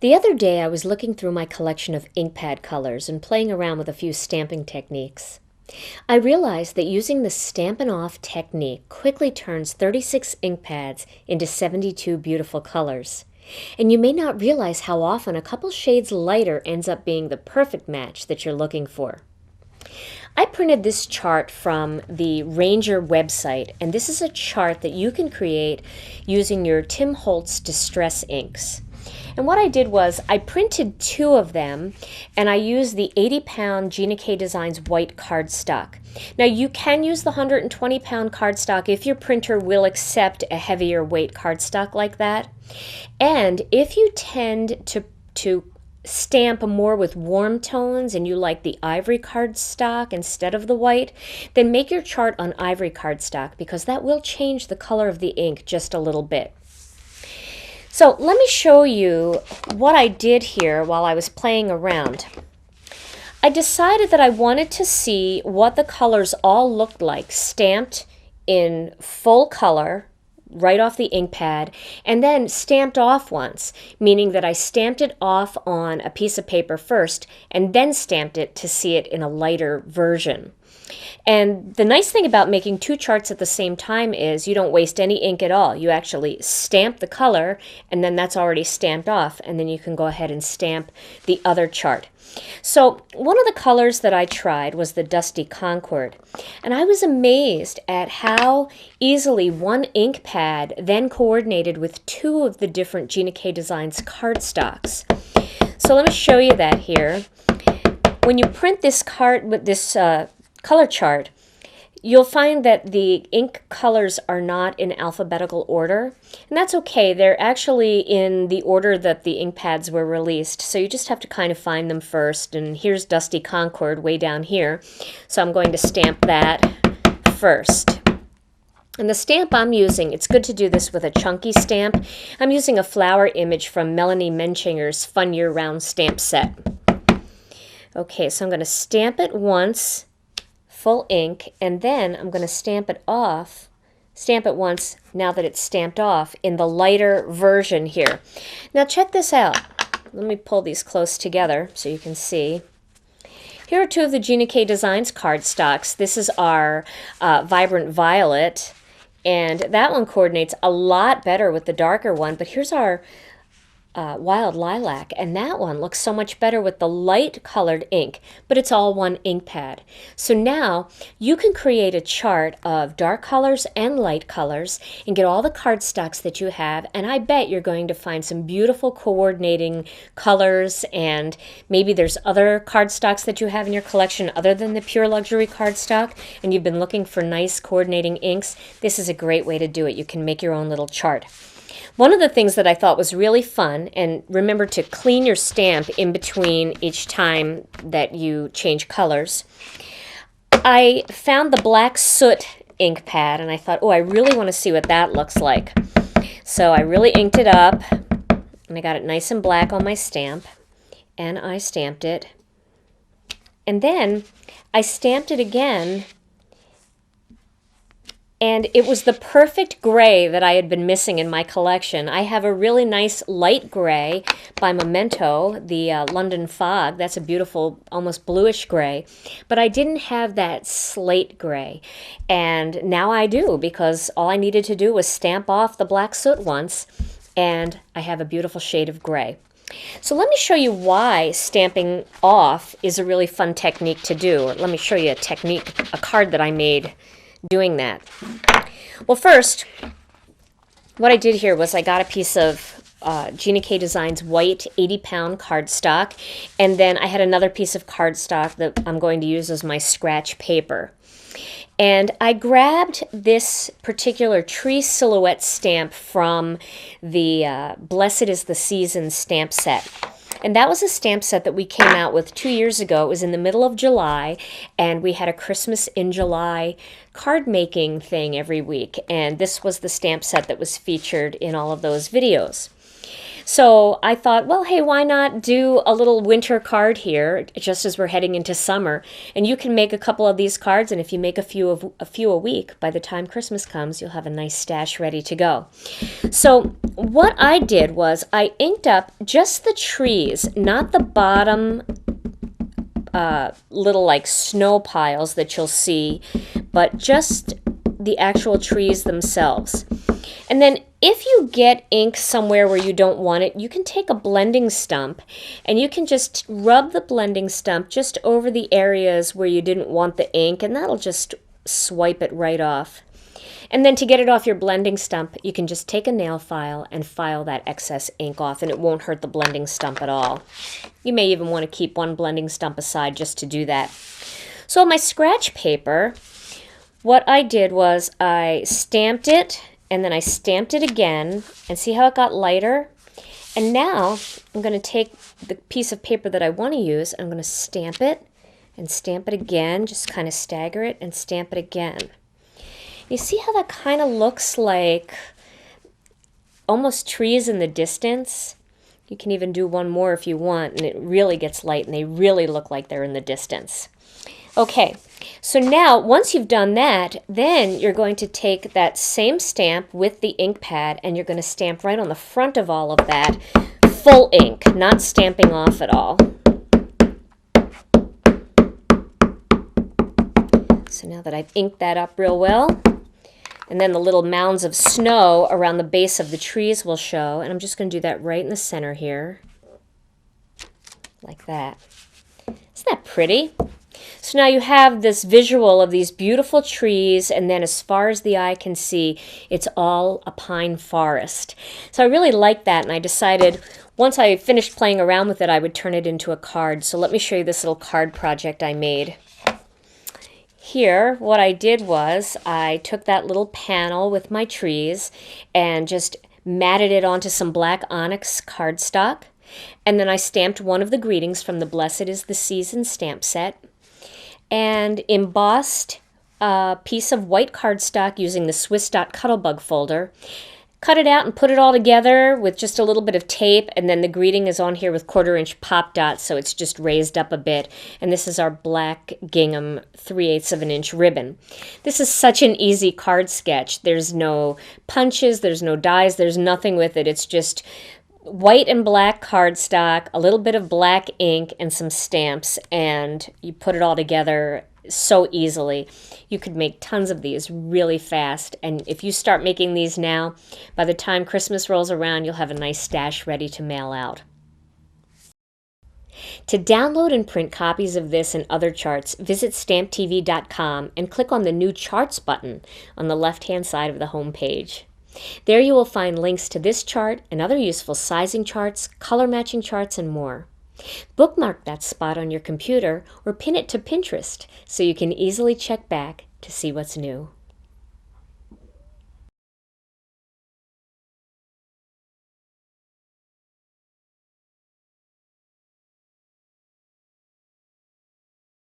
The other day I was looking through my collection of ink pad colors and playing around with a few stamping techniques. I realized that using the Stampin' Off technique quickly turns 36 ink pads into 72 beautiful colors. And you may not realize how often a couple shades lighter ends up being the perfect match that you're looking for. I printed this chart from the Ranger website, and this is a chart that you can create using your Tim Holtz Distress inks. And what I did was I printed two of them, and I used the 80-pound Gina K Designs white cardstock. Now you can use the 120-pound cardstock if your printer will accept a heavier weight cardstock like that. And if you tend to stamp more with warm tones and you like the ivory cardstock instead of the white, then make your chart on ivory cardstock because that will change the color of the ink just a little bit. So let me show you what I did here while I was playing around. I decided that I wanted to see what the colors all looked like stamped in full color right off the ink pad and then stamped off once, meaning that I stamped it off on a piece of paper first and then stamped it to see it in a lighter version. And the nice thing about making two charts at the same time is you don't waste any ink at all. You actually stamp the color and then that's already stamped off, and then you can go ahead and stamp the other chart. So one of the colors that I tried was the Dusty Concord, and I was amazed at how easily one ink pad then coordinated with two of the different Gina K Designs cardstocks. So let me show you that here. When you print this card with this color chart, you'll find that the ink colors are not in alphabetical order, and that's okay. They're actually in the order that the ink pads were released, so you just have to kind of find them first. And here's Dusty Concord way down here, so I'm going to stamp that first. And the stamp I'm using, it's good to do this with a chunky stamp. I'm using a flower image from Melanie Menchinger's Fun Year Round stamp set. Okay, so I'm going to stamp it once, full ink, and then I'm going to stamp it once now that it's stamped off in the lighter version here. Now check this out. Let me pull these close together so you can see. Here are two of the Gina K Designs cardstocks. This is our Vibrant Violet, and that one coordinates a lot better with the darker one, but here's our Wild Lilac, and that one looks so much better with the light colored ink, but it's all one ink pad. So now you can create a chart of dark colors and light colors and get all the cardstocks that you have, and I bet you're going to find some beautiful coordinating colors, and maybe there's other cardstocks that you have in your collection other than the Pure Luxury cardstock, and you've been looking for nice coordinating inks. This is a great way to do it. You can make your own little chart. One of the things that I thought was really fun, and remember to clean your stamp in between each time that you change colors, I found the black soot ink pad and I thought, oh, I really want to see what that looks like. So I really inked it up and I got it nice and black on my stamp, and I stamped it. And then I stamped it again, and it was the perfect gray that I had been missing in my collection. I have a really nice light gray by Memento, the London Fog. That's a beautiful, almost bluish gray. But I didn't have that slate gray. And now I do, because all I needed to do was stamp off the black soot once, and I have a beautiful shade of gray. So let me show you why stamping off is a really fun technique to do. Or let me show you a card that I made doing that. Well, first, what I did here was I got a piece of Gina K Designs white 80-pound cardstock, and then I had another piece of cardstock that I'm going to use as my scratch paper. And I grabbed this particular tree silhouette stamp from the Blessed is the Season stamp set. And that was a stamp set that we came out with 2 years ago. It was in the middle of July, and we had a Christmas in July card making thing every week. And this was the stamp set that was featured in all of those videos. So I thought, well, hey, why not do a little winter card here, just as we're heading into summer? And you can make a couple of these cards, and if you make a few a week, by the time Christmas comes, you'll have a nice stash ready to go. So what I did was I inked up just the trees, not the bottom little like snow piles that you'll see, but just the actual trees themselves. And then if you get ink somewhere where you don't want it, you can take a blending stump and you can just rub the blending stump just over the areas where you didn't want the ink, and that'll just swipe it right off. And then to get it off your blending stump, you can just take a nail file and file that excess ink off, and it won't hurt the blending stump at all. You may even want to keep one blending stump aside just to do that. So on my scratch paper, what I did was I stamped it, and then I stamped it again, and see how it got lighter? And now I'm going to take the piece of paper that I want to use, and I'm going to stamp it and stamp it again, just kind of stagger it and stamp it again. You see how that kind of looks like almost trees in the distance? You can even do one more if you want, and it really gets light, and they really look like they're in the distance. Okay, so now once you've done that, then you're going to take that same stamp with the ink pad, and you're going to stamp right on the front of all of that, full ink, not stamping off at all. So now that I've inked that up real well, and then the little mounds of snow around the base of the trees will show, and I'm just going to do that right in the center here, like that. Isn't that pretty? So now you have this visual of these beautiful trees, and then as far as the eye can see, it's all a pine forest. So I really like that, and I decided once I finished playing around with it, I would turn it into a card. So let me show you this little card project I made. Here, what I did was I took that little panel with my trees and just matted it onto some black onyx cardstock, and then I stamped one of the greetings from the Blessed is the Season stamp set, and embossed a piece of white cardstock using the Swiss Dot Cuttlebug folder. Cut it out and put it all together with just a little bit of tape, and then the greeting is on here with 1/4-inch pop dots, so it's just raised up a bit. And this is our black gingham 3/8 of an inch ribbon. This is such an easy card sketch. There's no punches, there's no dies, there's nothing with it. It's just white and black cardstock, a little bit of black ink, and some stamps, and you put it all together so easily. You could make tons of these really fast, and if you start making these now, by the time Christmas rolls around, you'll have a nice stash ready to mail out. To download and print copies of this and other charts, visit stamptv.com and click on the New Charts button on the left-hand side of the home page. There you will find links to this chart and other useful sizing charts, color matching charts, and more. Bookmark that spot on your computer or pin it to Pinterest so you can easily check back to see what's new.